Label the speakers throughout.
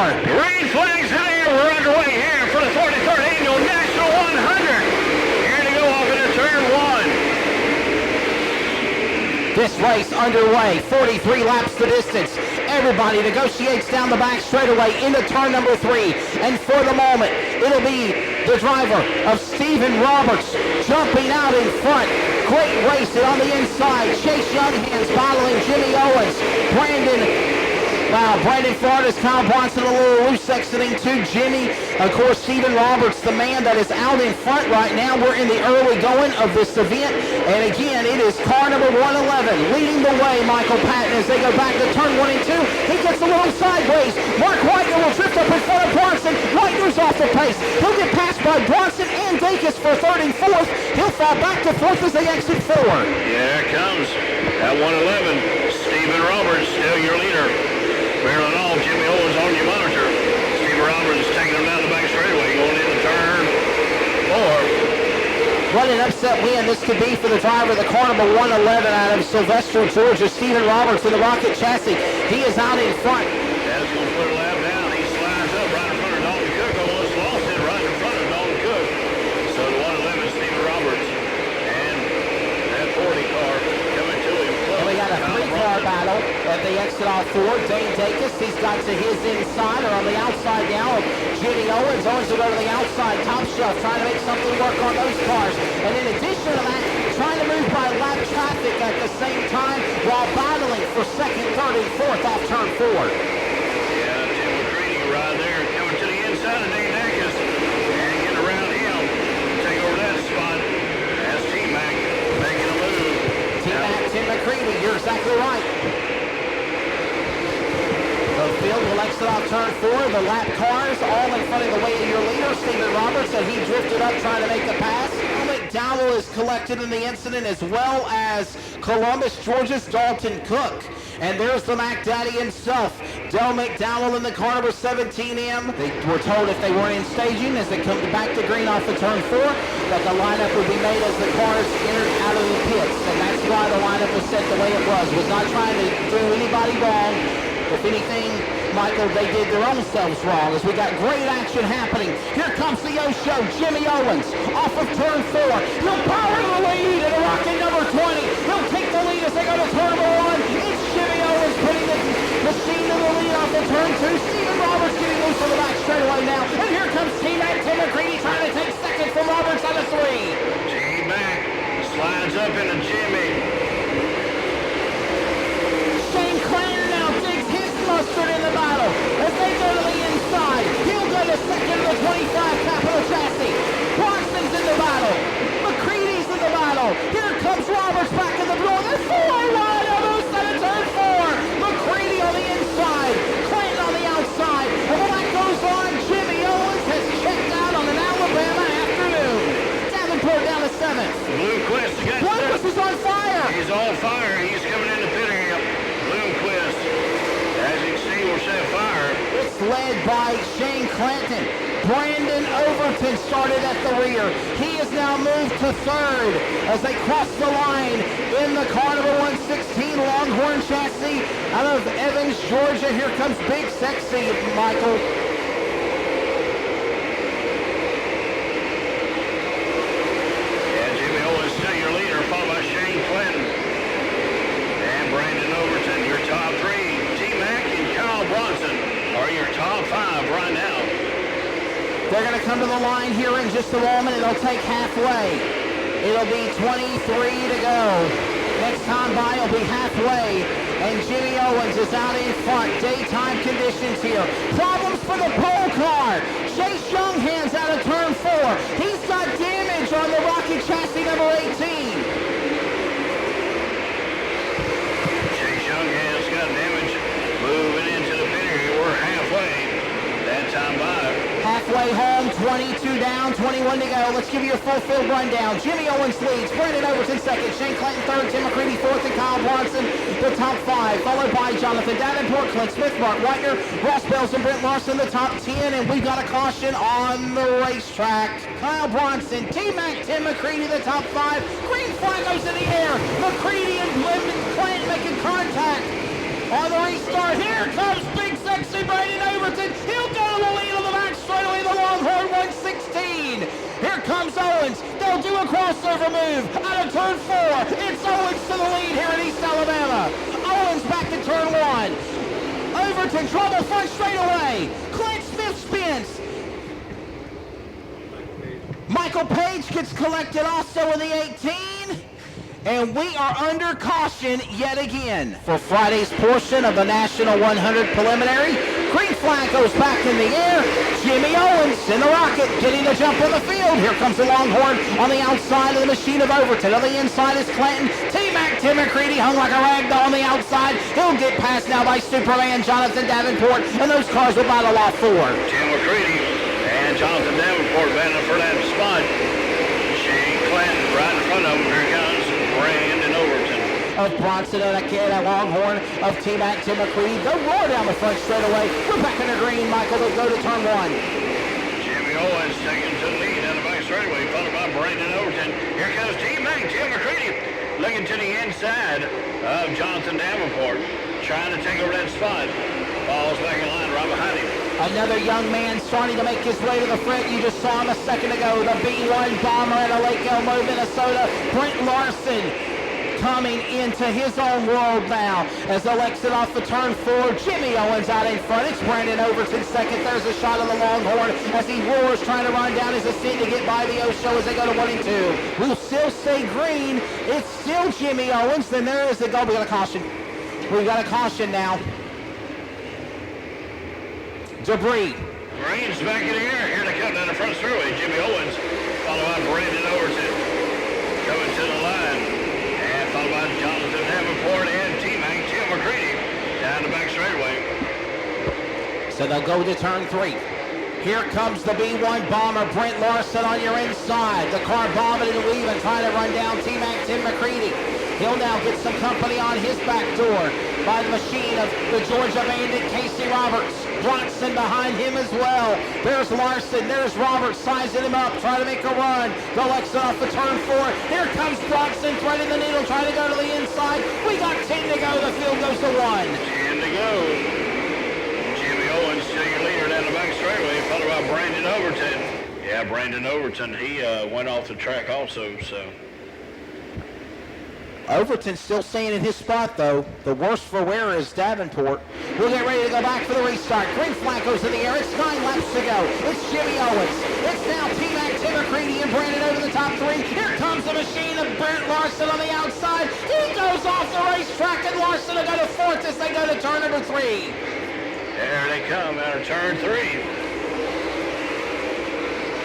Speaker 1: Green flags in the air. We're underway here for the 43rd Annual National 100. Here to go off into turn one.
Speaker 2: This race underway, 43 laps the distance. Everybody negotiates down the back straightaway into turn number 3. And for the moment, it'll be the driver of Stephen Roberts jumping out in front. Great racing on the inside. Chase Younghands battling Jimmy Owens. Brandon Florida's Kyle Bronson a little loose exiting to Jimmy. Of course, Stephen Roberts, the man that is out in front right now. We're in the early going of this event. And again, it is car number 111 leading the way, Michael Patton, as they go back to turn 1 and 2. He gets a little sideways. Mark Whitener will drift up in front of Bronson. Whitener's off the pace. He'll get passed by Bronson and Dacus for 3rd and 4th. He'll fall back to 4th as they exit forward.
Speaker 1: Yeah, it comes. At 111, Stephen Roberts, still your leader. Barreling off, Jimmy Owens on your monitor. Stephen Roberts taking him down the back straightaway, going into turn 4.
Speaker 2: What an upset win this could be for the driver of the car number 111 out of Sylvester, Georgia, Stephen Roberts in the Rocket chassis. He is out in front.
Speaker 1: That's going to put a lap down. He slides up right in front of Dalton Cook. Almost lost it right in front of Dalton Cook. So the 111, Stephen Roberts, and that 40 car coming to him.
Speaker 2: And we got a 3-car battle at the exit off 4. Dane Dacus, he's got to his inside, or on the outside now of Jimmy Owens. Owens will go to the outside, top shelf, trying to make something work on those cars. And in addition to that, trying to move by lap traffic at the same time while battling for 2nd, 3rd, and 4th off turn 4.
Speaker 1: Yeah, Tim McCready right there coming to the inside of Dane Dacus and getting around him. Take over that spot. That's T-Mac making a move.
Speaker 2: Tim McCready, you're exactly right. The field will exit off turn 4. The lap cars all in front of the way of your leader, Stephen Roberts, and he drifted up trying to make the pass. McDowell is collected in the incident, as well as Columbus, Georgia's Dalton Cook. And there's the Mac Daddy himself, Del McDowell in the car number 17M. They were told if they weren't in staging as they come back to green off of turn 4, that the lineup would be made as the cars entered out of the pits. And that's why the lineup was set the way it was. Was not trying to do anybody wrong. If anything, Michael, they did their own selves wrong as we got great action happening. Here comes the O-Show, Jimmy Owens off of turn 4. He'll power to the lead in a rocket number 20. He'll take the lead as they go to turn number 1. It's Jimmy Owens putting the machine to the lead off of turn 2. Stephen Roberts getting loose on the back straightaway now. And here comes T-Mac Tim McCready trying to take 2nd from Roberts out of 3.
Speaker 1: T-Mac slides up into Jimmy.
Speaker 2: Shane Clanton now digs his mustard in the battle as they go to the inside. He'll go to 2nd of the 25 Capital chassis. Bronson's in the battle. McCready's in the battle. Here comes Roberts back in the door. There's 4 wide on the side of turn 4. McCready on the inside. Clanton on the outside. And when that goes on, Jimmy Owens has checked out on an Alabama afternoon. Davenport down to 7th.
Speaker 1: Bloomquist against
Speaker 2: Bloomquist is on fire.
Speaker 1: He's on fire. He's coming into pit area. Bloomquist, as you can see, will set fire.
Speaker 2: It's led by Shane Clanton. Brandon Overton started at the rear. He has now moved to 3rd as they cross the line in the car number 116 Longhorn chassis out of Evans, Georgia. Here comes Big Sexy, Michael.
Speaker 1: Yeah, Jimmy Owens still your leader, followed by Shane Clanton. And Brandon Overton, your top 3. T-Mac and Kyle Bronson are your top 5 right now.
Speaker 2: They're going to come to the line here in just a moment. It'll take halfway. It'll be 23 to go. Next time by, it'll be halfway. And Jimmy Owens is out in front. Daytime conditions here. Problems for the pole car. Chase Younghands out of turn 4. He's got damage on the Rocket chassis number 18.
Speaker 1: Chase Younghands got damage. Moving into the pit area. We're halfway. That time by.
Speaker 2: Halfway home, 22 down, 21 to go. Let's give you a full field rundown. Jimmy Owens leads, Brandon Overton 2nd, Shane Clanton 3rd, Tim McCready 4th, and Kyle Bronson the top 5, followed by Jonathan Davenport, Clint Smith, Mark Whitener, Ross Bells, and Brent Larson the top 10, and we've got a caution on the racetrack. Kyle Bronson, T-Mac, Tim McCready the top 5, green flag goes in the air, McCready and Clanton making contact on the restart. Here comes Big Dexter Brandon Overton. He'll go to the lead on the back straightaway, the Longhorn 116. Here comes Owens. They'll do a crossover move out of turn 4. It's Owens to the lead here in East Alabama. Owens back to turn 1. Overton, trouble front straightaway. Clint Smith spins. Michael Page gets collected also in the 18. And we are under caution yet again for Friday's portion of the National 100 Preliminary. Green flag goes back in the air. Jimmy Owens in the rocket getting the jump on the field. Here comes the Longhorn on the outside of the machine of Overton. On the inside is Clinton. T-Mac Tim McCready hung like a rag doll on the outside. He'll get passed now by Superman Jonathan Davenport. And those cars will battle off 4.
Speaker 1: Tim McCready and Jonathan Davenport battling for that spot. Shane Clinton right in front of him. Here comes Brandon Overton.
Speaker 2: Of Bronson and a Longhorn of T-Mac Tim McCready. They'll roar down the front straightaway. We're back in the green, Michael. They'll go to turn 1.
Speaker 1: Jimmy Owens taking to the lead down the back straightaway, followed by Brandon Overton. Here comes T-Mac Tim McCready looking to the inside of Jonathan Davenport, trying to take over that spot. Falls back in line right behind him.
Speaker 2: Another young man starting to make his way to the front. You just saw him a second ago. The B1 bomber out of Lake Elmo, Minnesota. Brent Larson coming into his own world now as they'll exit off the turn 4. Jimmy Owens out in front. It's Brandon Overton second. There's a shot of the Longhorn as he roars, trying to run down his ascent to get by the O-Show as they go to 1 and 2. We'll still stay green. It's still Jimmy Owens. Then there is the goal. We got a caution. We got a caution now. Debris.
Speaker 1: Green's back in the air. Here to come down the front straightaway. Jimmy Owens, followed by Brandon Overton. Coming to the line. And followed by Jonathan Davenport and T-Mac Tim McCready down the back straightaway.
Speaker 2: So they'll go to turn 3. Here comes the B1 bomber, Brent Larson on your inside. The car bombing and weaving, trying to run down T-Mac Tim McCready. He'll now get some company on his back door by the machine of the Georgia Bandit, Casey Roberts. Bronson behind him as well. There's Larson, there's Roberts sizing him up, trying to make a run. They'll exit off the turn 4. Here comes Bronson, threading the needle, trying to go to the inside. We got 10 to go, the field goes to 1.
Speaker 1: 10 to go. Jimmy Owens still your leader down the back straightaway, followed by Brandon Overton. Yeah, Brandon Overton, he went off the track also, so.
Speaker 2: Overton still staying in his spot, though. The worst for wear is Davenport. We'll get ready to go back for the restart. Green flag goes in the air. It's 9 laps to go. It's Jimmy Owens. It's now T-Mac Tim McCready and Brandon over the top 3. Here comes the machine of Brent Larson on the outside. He goes off the racetrack, and Larson will go to 4th as they go to turn number 3.
Speaker 1: There they come out of turn 3.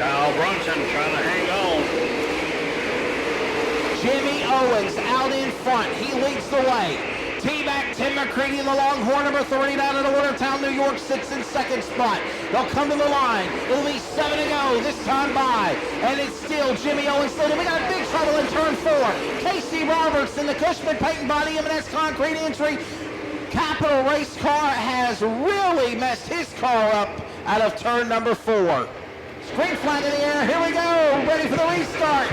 Speaker 1: Kyle Brunson trying to hang on.
Speaker 2: Jimmy Owens out in front. He leads the way. T-Mac Tim McCready, the Longhorn, number 30, down in Watertown, New York, sits in second spot. They'll come to the line. It'll be 7 to go this time by. And it's still Jimmy Owens leading. We got big trouble in turn 4. Casey Roberts in the Cushman Peyton Body M&S Concrete entry. Capital Race Car has really messed his car up out of turn number 4. Green flag in the air. Here we go. Ready for the restart.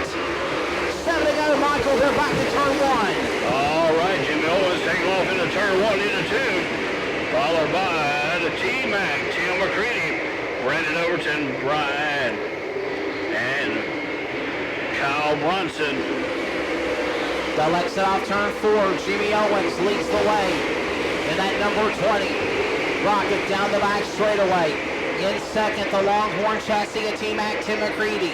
Speaker 2: 7 to go, Michael. They're back to turn 1.
Speaker 1: All right, Jimmy Owens taking off into turn 1 into 2. Followed by the T-Mac, Tim McCready, Brandon Overton, Brian, and Kyle Brunson.
Speaker 2: They'll exit off turn 4. Jimmy Owens leads the way in that number 20. Rocket down the back straightaway. In second, the Longhorn chassis of T-Mac, Tim McCready.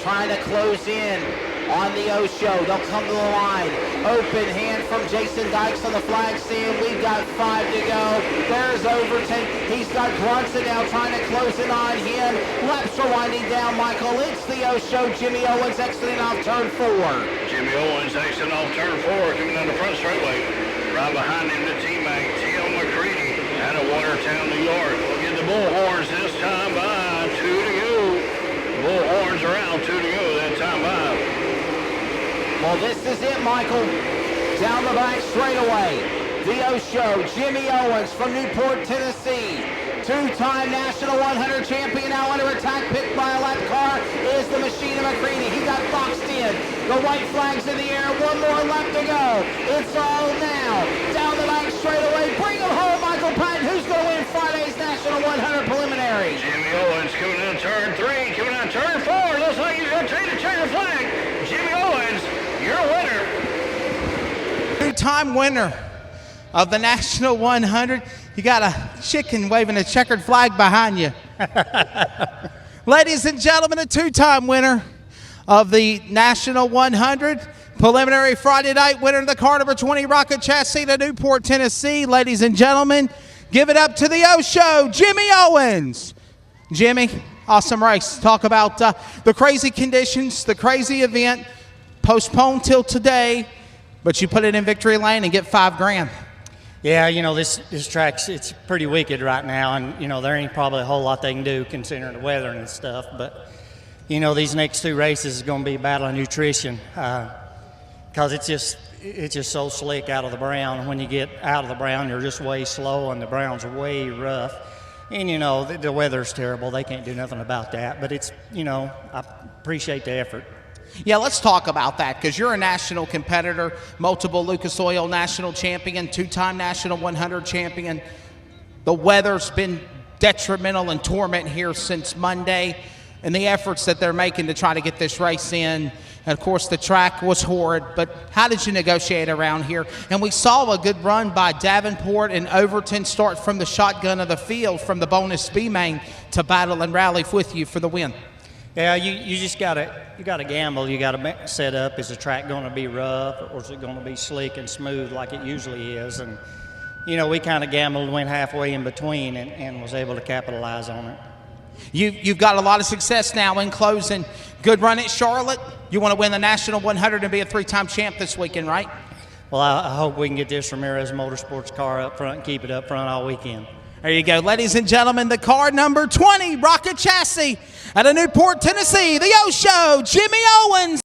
Speaker 2: Trying to close in on the O-Show. They'll come to the line. Open hand from Jason Dykes on the flag stand. We've got 5 to go. There's Overton. He's got Brunson now trying to close in on him. Laps are winding down, Michael. It's the O-Show. Jimmy Owens exiting off turn 4.
Speaker 1: Jimmy Owens exiting off turn 4, coming down the front straightaway. Right behind him, the T-Mac, Tim McCready, out of Watertown, New York. We'll get the Bullhorns this time by. 2 to go. Bullhorns are out. 2 to go that time by.
Speaker 2: Well, this is it, Michael. Down the back straightaway. The O-Show, Jimmy Owens from Newport, Tennessee. 2-time National 100 champion, now under attack, picked by a lap car, is the machine of McCready. He got boxed in. The white flag's in the air. 1 more lap to go. It's all now. Down the back straightaway. Bring him home, Michael Patton. Who's going to win Friday's National 100 Preliminary.
Speaker 1: Jimmy Owens coming in turn 3, coming on turn 4. Looks like he's going to take the checker flag. Jimmy Owens, your winner.
Speaker 3: Two-time winner of the National 100. You got a chicken waving a checkered flag behind you. Ladies and gentlemen, a two-time winner of the National 100. Preliminary Friday night winner of the car number 20 Rocket Chassis to Newport, Tennessee. Ladies and gentlemen, give it up to the O Show, Jimmy Owens. Jimmy, awesome race. Talk about the crazy conditions, the crazy event, postponed till today, but you put it in victory lane and get $5,000.
Speaker 4: Yeah, you know, this track's, it's pretty wicked right now, and, you know, there ain't probably a whole lot they can do considering the weather and stuff, but, you know, these next two races is going to be a battle of nutrition because it's just so slick out of the brown. When you get out of the brown, you're just way slow, and the brown's way rough. And, you know, the weather's terrible. They can't do nothing about that, but it's, you know, I appreciate the effort.
Speaker 3: Yeah, let's talk about that because you're a national competitor, multiple Lucas Oil national champion, two-time National 100 champion. The weather's been detrimental and torment here since Monday, and the efforts that they're making to try to get this race in. And of course, the track was horrid, but how did you negotiate around here? And we saw a good run by Davenport and Overton start from the shotgun of the field, from the bonus B main to battle and rally with you for the win.
Speaker 4: Yeah, you just gotta gamble. You gotta set up. Is the track going to be rough, or is it going to be slick and smooth like it usually is? And you know, we kind of gambled and went halfway in between, and was able to capitalize on it.
Speaker 3: You've got a lot of success now in closing. Good run at Charlotte. You want to win the National 100 and be a three-time champ this weekend, right?
Speaker 4: Well, I hope we can get this Ramirez Motorsports car up front and keep it up front all weekend.
Speaker 3: There you go. Ladies and gentlemen, the car number 20 Rocket Chassis out of Newport, Tennessee, the O Show, Jimmy Owens.